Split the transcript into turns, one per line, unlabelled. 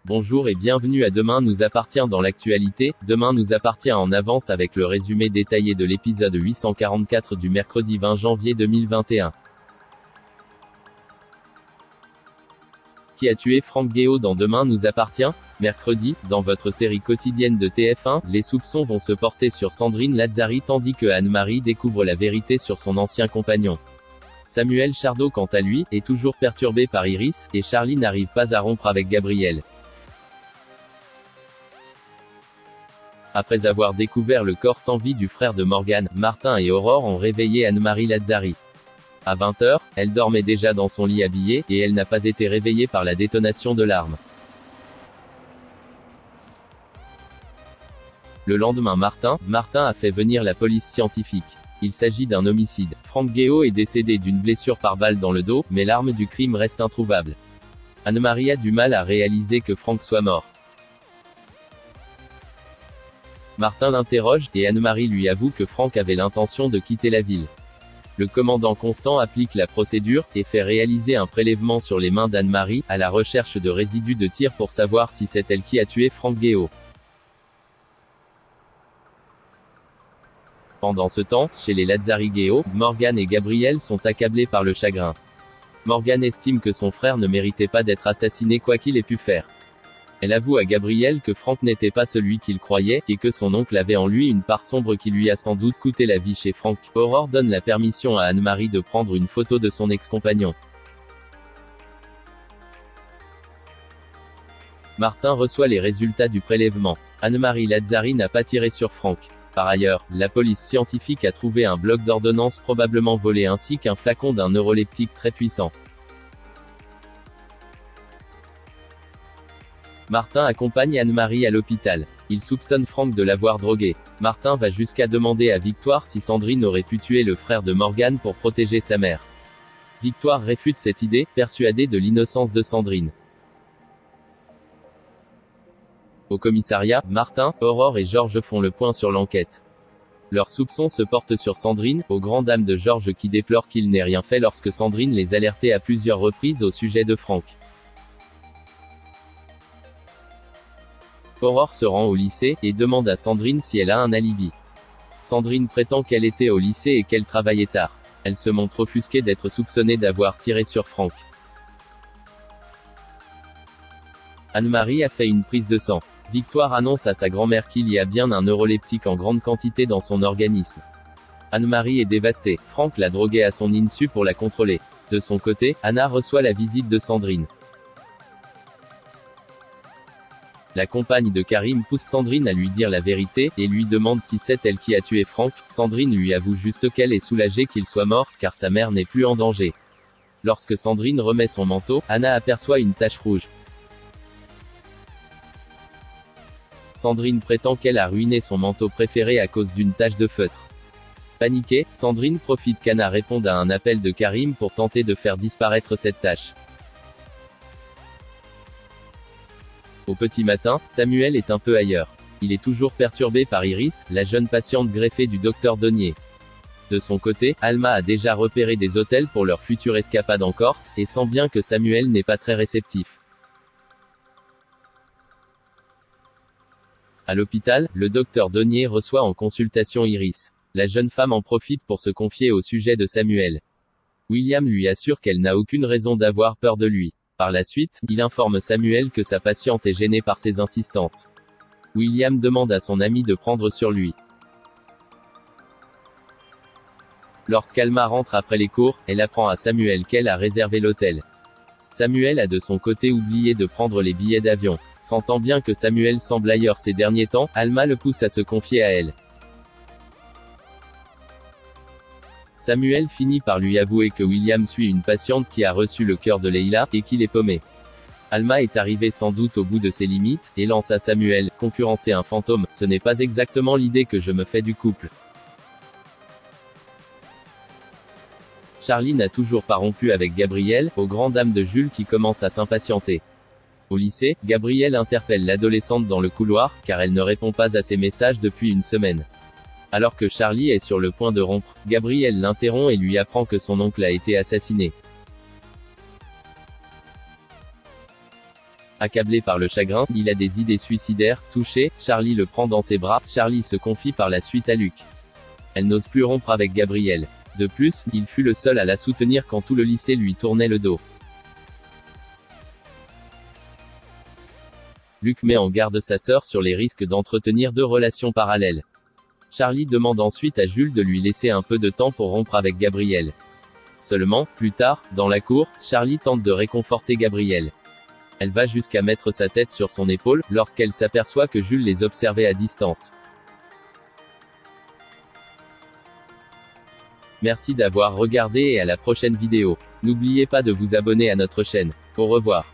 Bonjour et bienvenue à Demain nous appartient dans l'actualité. Demain nous appartient en avance avec le résumé détaillé de l'épisode 844 du mercredi 20 janvier 2021. Qui a tué Franck Guéot dans Demain nous appartient? Mercredi, dans votre série quotidienne de TF1, les soupçons vont se porter sur Sandrine Lazzari tandis que Anne-Marie découvre la vérité sur son ancien compagnon. Samuel Chardot quant à lui, est toujours perturbé par Iris, et Charlie n'arrive pas à rompre avec Gabriel. Après avoir découvert le corps sans vie du frère de Morgane, Martin et Aurore ont réveillé Anne-Marie Lazzari. À 20h, elle dormait déjà dans son lit habillée, et elle n'a pas été réveillée par la détonation de l'arme. Le lendemain Martin a fait venir la police scientifique. Il s'agit d'un homicide. Franck Guéot est décédé d'une blessure par balle dans le dos, mais l'arme du crime reste introuvable. Anne-Marie a du mal à réaliser que Franck soit mort. Martin l'interroge, et Anne-Marie lui avoue que Franck avait l'intention de quitter la ville. Le commandant Constant applique la procédure, et fait réaliser un prélèvement sur les mains d'Anne-Marie, à la recherche de résidus de tir pour savoir si c'est elle qui a tué Franck Guéot. Pendant ce temps, chez les Lazzari-Guéot, Morgane et Gabriel sont accablés par le chagrin. Morgane estime que son frère ne méritait pas d'être assassiné quoi qu'il ait pu faire. Elle avoue à Gabriel que Franck n'était pas celui qu'il croyait, et que son oncle avait en lui une part sombre qui lui a sans doute coûté la vie chez Franck. Aurore donne la permission à Anne-Marie de prendre une photo de son ex-compagnon. Martin reçoit les résultats du prélèvement. Anne-Marie Lazzari n'a pas tiré sur Franck. Par ailleurs, la police scientifique a trouvé un bloc d'ordonnances probablement volé ainsi qu'un flacon d'un neuroleptique très puissant. Martin accompagne Anne-Marie à l'hôpital. Il soupçonne Franck de l'avoir drogué. Martin va jusqu'à demander à Victoire si Sandrine aurait pu tuer le frère de Morgane pour protéger sa mère. Victoire réfute cette idée, persuadée de l'innocence de Sandrine. Au commissariat, Martin, Aurore et Georges font le point sur l'enquête. Leurs soupçons se portent sur Sandrine, aux grandes dames de Georges qui déplore qu'il n'ait rien fait lorsque Sandrine les alertait à plusieurs reprises au sujet de Franck. Aurore se rend au lycée, et demande à Sandrine si elle a un alibi. Sandrine prétend qu'elle était au lycée et qu'elle travaillait tard. Elle se montre offusquée d'être soupçonnée d'avoir tiré sur Franck. Anne-Marie a fait une prise de sang. Victoire annonce à sa grand-mère qu'il y a bien un neuroleptique en grande quantité dans son organisme. Anne-Marie est dévastée. Franck l'a droguée à son insu pour la contrôler. De son côté, Anna reçoit la visite de Sandrine. La compagne de Karim pousse Sandrine à lui dire la vérité, et lui demande si c'est elle qui a tué Franck. Sandrine lui avoue juste qu'elle est soulagée qu'il soit mort, car sa mère n'est plus en danger. Lorsque Sandrine remet son manteau, Anna aperçoit une tache rouge. Sandrine prétend qu'elle a ruiné son manteau préféré à cause d'une tache de feutre. Paniquée, Sandrine profite qu'Anna réponde à un appel de Karim pour tenter de faire disparaître cette tache. Au petit matin, Samuel est un peu ailleurs. Il est toujours perturbé par Iris, la jeune patiente greffée du docteur Donnier. De son côté, Alma a déjà repéré des hôtels pour leur future escapade en Corse, et sent bien que Samuel n'est pas très réceptif. À l'hôpital, le docteur Donnier reçoit en consultation Iris. La jeune femme en profite pour se confier au sujet de Samuel. William lui assure qu'elle n'a aucune raison d'avoir peur de lui. Par la suite, il informe Samuel que sa patiente est gênée par ses insistances. William demande à son ami de prendre sur lui. Lorsqu'Alma rentre après les cours, elle apprend à Samuel qu'elle a réservé l'hôtel. Samuel a de son côté oublié de prendre les billets d'avion. Sentant bien que Samuel semble ailleurs ces derniers temps, Alma le pousse à se confier à elle. Samuel finit par lui avouer que William suit une patiente qui a reçu le cœur de Leila, et qu'il est paumé. Alma est arrivée sans doute au bout de ses limites, et lance à Samuel, concurrencer un fantôme, ce n'est pas exactement l'idée que je me fais du couple. Charlie n'a toujours pas rompu avec Gabriel, aux grandes dames de Jules qui commence à s'impatienter. Au lycée, Gabriel interpelle l'adolescente dans le couloir, car elle ne répond pas à ses messages depuis une semaine. Alors que Charlie est sur le point de rompre, Gabriel l'interrompt et lui apprend que son oncle a été assassiné. Accablé par le chagrin, il a des idées suicidaires. Touché, Charlie le prend dans ses bras. Charlie se confie par la suite à Luc. Elle n'ose plus rompre avec Gabriel. De plus, il fut le seul à la soutenir quand tout le lycée lui tournait le dos. Luc met en garde sa sœur sur les risques d'entretenir deux relations parallèles. Charlie demande ensuite à Jules de lui laisser un peu de temps pour rompre avec Gabriel. Seulement, plus tard, dans la cour, Charlie tente de réconforter Gabriel. Elle va jusqu'à mettre sa tête sur son épaule, lorsqu'elle s'aperçoit que Jules les observait à distance. Merci d'avoir regardé et à la prochaine vidéo. N'oubliez pas de vous abonner à notre chaîne. Au revoir.